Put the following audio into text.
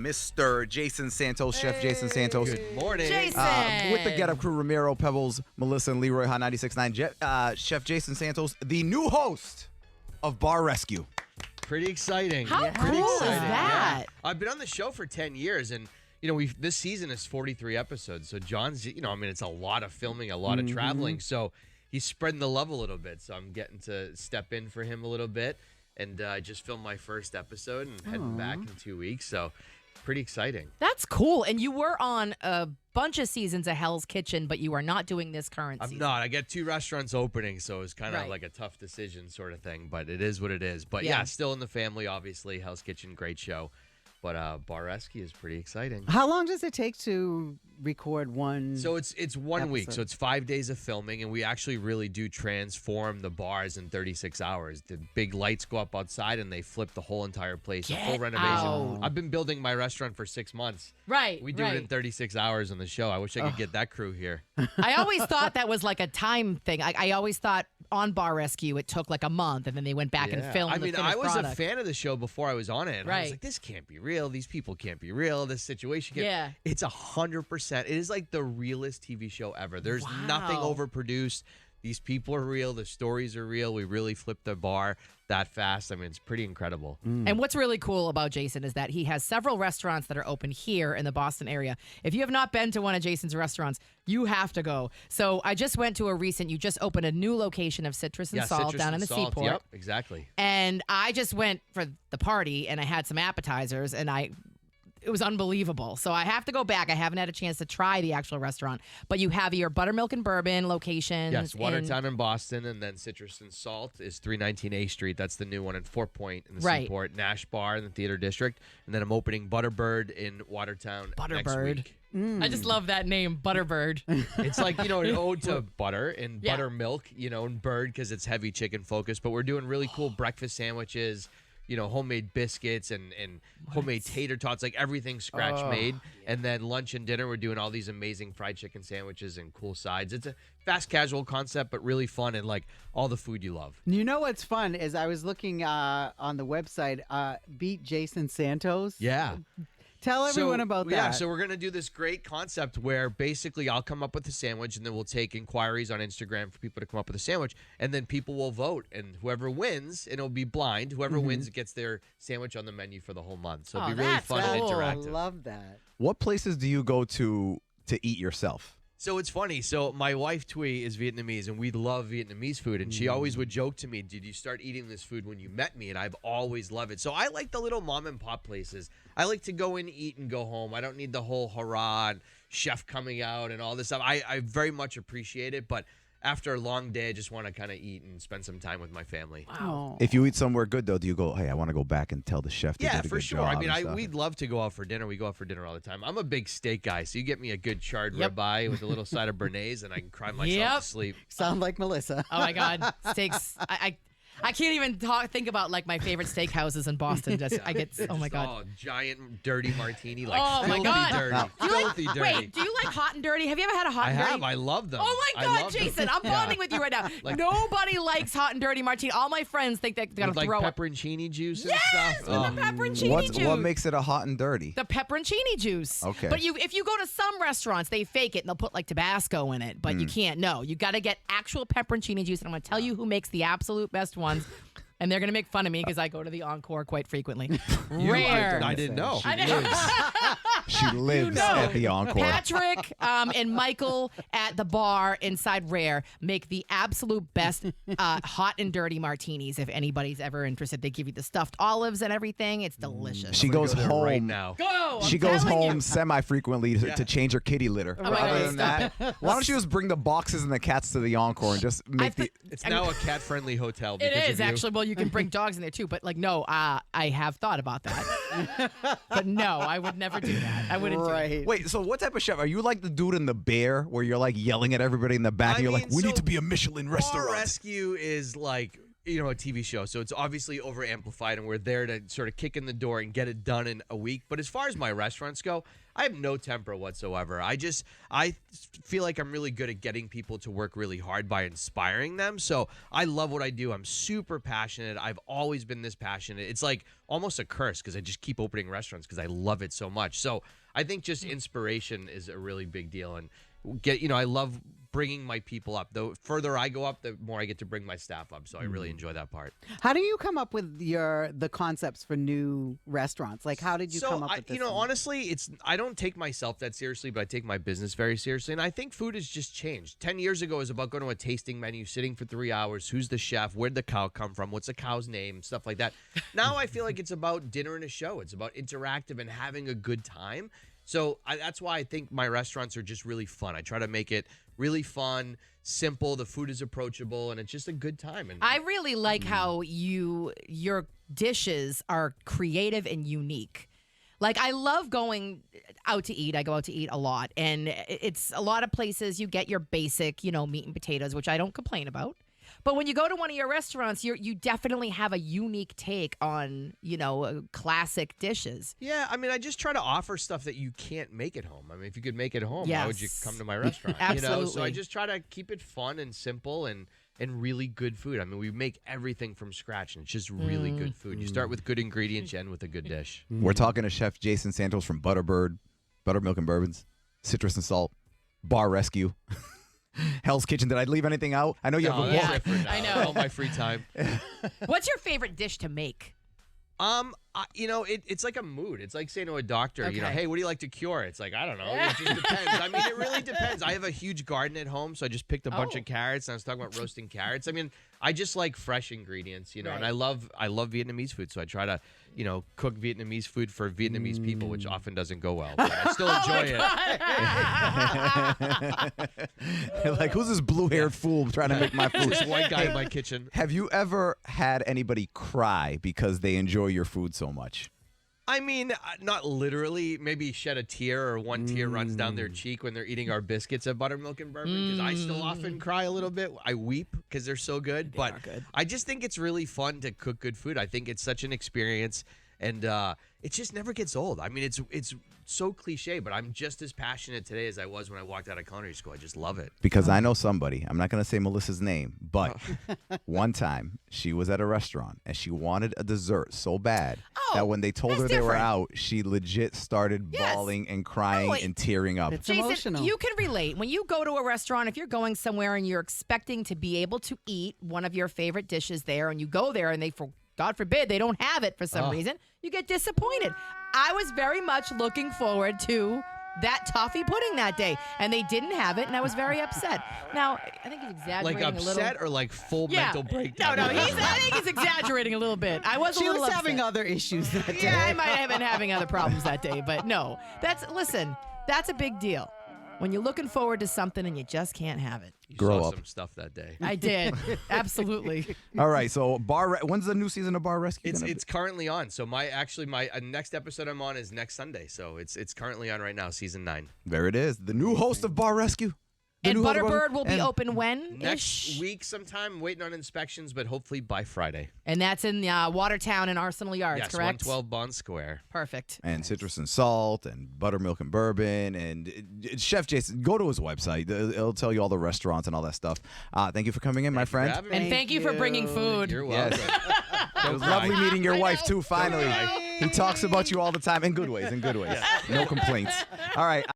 Mr. Jason Santos, Chef Jason Santos. Good morning. Jason. With the GetUp Crew, Ramiro, Pebbles, Melissa, and Leroy, Hot 96.9. Chef Jason Santos, the new host of Bar Rescue. Pretty exciting. How Pretty cool is exciting. that? Yeah. I've been on the show for 10 years, and this season is 43 episodes. So John's, it's a lot of filming, a lot of traveling. So he's spreading the love a little bit. So I'm getting to step in for him a little bit, and I just filmed my first episode and heading back in 2 weeks. So pretty exciting. That's cool. And you were on a bunch of seasons of Hell's Kitchen, but you are not doing this current season. I'm not. I got 2 restaurants opening, so it's kind of Right. like a tough decision sort of thing. But it is what it is. But Yeah. yeah, still in the family, obviously. Hell's Kitchen, great show. But Bar Rescue is pretty exciting. How long does it take to record one? So it's 1 week. episode? So it's 5 days of filming, and we actually really do transform the bars in 36 hours. The big lights go up outside, and they flip the whole entire place. A full Get renovation. out. I've been building my restaurant for 6 months. Right. We do it in 36 hours on the show. I wish I could get that crew here. I always thought that was like a time thing. I always thought on Bar Rescue it took like a month, and then they went back and filmed I the mean, finished I was product. a fan of the show before I was on it. And I was Right. like, this can't be real. These people can't be real. This situation can't. Yeah. It's 100%. It is like the realest TV show ever. There's nothing Wow. overproduced. These people are real. The stories are real. We really flipped the bar that fast. I mean, it's pretty incredible. And what's really cool about Jason is that he has several restaurants that are open here in the Boston area. If you have not been to one of Jason's restaurants, you have to go. So I just went to you just opened a new location of Citrus and Salt Citrus down and in the Salt. Seaport. Yep, exactly. And I just went for the party and I had some appetizers and it was unbelievable. So I have to go back. I haven't had a chance to try the actual restaurant. But you have your buttermilk and bourbon locations. Yes, Watertown in Boston, and then Citrus and Salt is 319 A Street. That's the new one in Fort Point in the Right. Seaport. Nash Bar in the Theater District. And then I'm opening ButterBird in Watertown next ButterBird. week. I just love that name, ButterBird. It's like, an ode to butter and Yeah. buttermilk, and bird because it's heavy chicken focused. But we're doing really cool breakfast sandwiches, homemade biscuits and homemade tater tots, like everything scratch made. And then lunch and dinner, we're doing all these amazing fried chicken sandwiches and cool sides. It's a fast casual concept, but really fun and like all the food you love. You know what's fun is I was looking on the website, Beat Jason Santos. Yeah. Tell everyone about that. Yeah, so we're going to do this great concept where basically I'll come up with a sandwich and then we'll take inquiries on Instagram for people to come up with a sandwich, and then people will vote, and whoever wins, and it'll be blind, whoever wins gets their sandwich on the menu for the whole month. So it'll Oh, be really that's fun and cool. I interactive. love that. What places do you go to eat yourself? So it's funny. So my wife, Thuy, is Vietnamese, and we love Vietnamese food. And she always would joke to me, did you start eating this food when you met me? And I've always loved it. So I like the little mom and pop places. I like to go in, eat, and go home. I don't need the whole hurrah and chef coming out and all this stuff. I very much appreciate it. But after a long day, I just want to kind of eat and spend some time with my family. Oh. If you eat somewhere good, though, do you go, hey, I want to go back and tell the chef they Yeah, did a for good sure. job I mean, and stuff? we'd love to go out for dinner. We go out for dinner all the time. I'm a big steak guy, so you get me a good charred Yep. ribeye with a little side of béarnaise, and I can cry myself Yep. to sleep. Sound like Melissa. Oh my God, steaks! I can't even think about like my favorite steakhouses in Boston. I get oh my God. Oh, giant dirty martini, like Oh, my filthy God. dirty, Do you like- filthy dirty. Wait, do you like hot and dirty? Have you ever had a hot I and dirty? have. I love them. Oh my I God, love them. Jason! I'm bonding with you right now. Like- Nobody likes hot and dirty martini. All my friends think they're gonna With like throw it. pepperoncini juice and Yes, stuff. with Oh. the pepperoncini What juice. makes it a hot and dirty? The pepperoncini juice. Okay. But if you go to some restaurants, they fake it and they'll put like Tabasco in it, but you can't. No, you got to get actual pepperoncini juice. And I'm going to tell you who makes the absolute best ones. And they're going to make fun of me because I go to the Encore quite frequently. Rare. I didn't know. I know. She lives know. at the Encore. Patrick and Michael at the bar inside Rare make the absolute best hot and dirty martinis. If anybody's ever interested, they give you the stuffed olives and everything. It's delicious. She I'm gonna goes go there home right now. Go. She I'm goes telling home you. semi-frequently to change her kitty litter. Oh my God, Other than stop that, why don't you just bring the boxes and the cats to the Encore and just make the... It's now a cat-friendly hotel. It Because is of you. actually. Well, you can bring dogs in there too, but like, no, I have thought about that. But no, I would never do that. I wouldn't do it. Right. Wait, so what type of chef? Are you like the dude in The Bear where you're like yelling at everybody in the back and you're like, we need to be a Michelin Bar restaurant? Rescue is like a TV show, so it's obviously over amplified, and we're there to sort of kick in the door and get it done in a week. But as far as my restaurants go, I have no temper whatsoever. I feel like I'm really good at getting people to work really hard by inspiring them. So I love what I do. I'm super passionate. I've always been this passionate. It's like almost a curse because I just keep opening restaurants because I love it so much. So I think just inspiration is a really big deal, and I love bringing my people up. The further I go up, the more I get to bring my staff up. So I really enjoy that part. How do you come up with the concepts for new restaurants? Like, how did you come up with this? Honestly, I don't take myself that seriously, but I take my business very seriously. And I think food has just changed. 10 years ago, it was about going to a tasting menu, sitting for 3 hours. Who's the chef? Where'd the cow come from? What's the cow's name? Stuff like that. Now I feel like it's about dinner and a show. It's about interactive and having a good time. So that's why I think my restaurants are just really fun. I try to make it really fun, simple. The food is approachable, and it's just a good time. And I really like how your dishes are creative and unique. Like, I love going out to eat. I go out to eat a lot, and it's a lot of places you get your basic, meat and potatoes, which I don't complain about. But when you go to one of your restaurants, you definitely have a unique take on, classic dishes. Yeah, I just try to offer stuff that you can't make at home. If you could make it at home, why would you come to my restaurant? Absolutely. So I just try to keep it fun and simple and really good food. We make everything from scratch, and it's just really good food. You start with good ingredients, you end with a good dish. We're talking to Chef Jason Santos from ButterBird, Buttermilk and Bourbons, Citrus and Salt, Bar Rescue, Hell's Kitchen. Did I leave anything out? I know you have a yeah. book. I know. All my free time. What's your favorite dish to make? It's like a mood. It's like saying to a doctor, Okay. hey, what do you like to cure? It's like, I don't know. It just depends. It really depends. I have a huge garden at home, so I just picked a bunch of carrots, and I was talking about roasting carrots. I just like fresh ingredients, Right. and I love Vietnamese food, so I try to, cook Vietnamese food for Vietnamese people, which often doesn't go well, but I still enjoy it. Like, who's this blue-haired fool trying to make my food? This white guy in my kitchen. Have you ever had anybody cry because they enjoy your food so much? Not literally. Maybe shed a tear, or one tear runs down their cheek when they're eating our biscuits at Buttermilk and Bourbon, because I still often cry a little bit. I weep because they're so good. But are good. I just think it's really fun to cook good food. I think it's such an experience, and it just never gets old. It's so cliche, but I'm just as passionate today as I was when I walked out of culinary school. I just love it. Because I know somebody, I'm not going to say Melissa's name, but one time she was at a restaurant and she wanted a dessert so bad that when they told her that's they were different. out, she legit started Yes. bawling and crying and tearing up. It's Jason, emotional. you can relate. When you go to a restaurant, if you're going somewhere and you're expecting to be able to eat one of your favorite dishes there, and you go there and God forbid, they don't have it for some reason, you get disappointed. I was very much looking forward to that toffee pudding that day, and they didn't have it, and I was very upset. Now, I think he's exaggerating Like a little. upset or like full mental breakdown? No, I think he's exaggerating a little bit. I was a She little was upset. having other issues that day. Yeah, I might have been having other problems that day, but no. That's a big deal. When you're looking forward to something and you just can't have it. You Grow saw up. some stuff that day. I did. Absolutely. All right, so when's the new season of Bar Rescue? It's currently on. So my next episode I'm on is next Sunday. So it's currently on right now, season 9. There it is. The new host of Bar Rescue. The And new host of ButterBird will be and- open when? Next week sometime. Waiting on inspections, but hopefully by Friday. And that's in Watertown and Arsenal Yards, Yes, correct? 112 Bond Square. Perfect. And Citrus and Salt and Buttermilk and Bourbon and Chef Jason. Go to his website. It'll tell you all the restaurants and all that stuff. Thank you for coming in, my Thank you for friend. having me. And thank you for bringing food. You're Yes. welcome. It was lovely meeting your wife, too, finally. cry. He talks about you all the time in good ways, in good ways. No complaints. All right.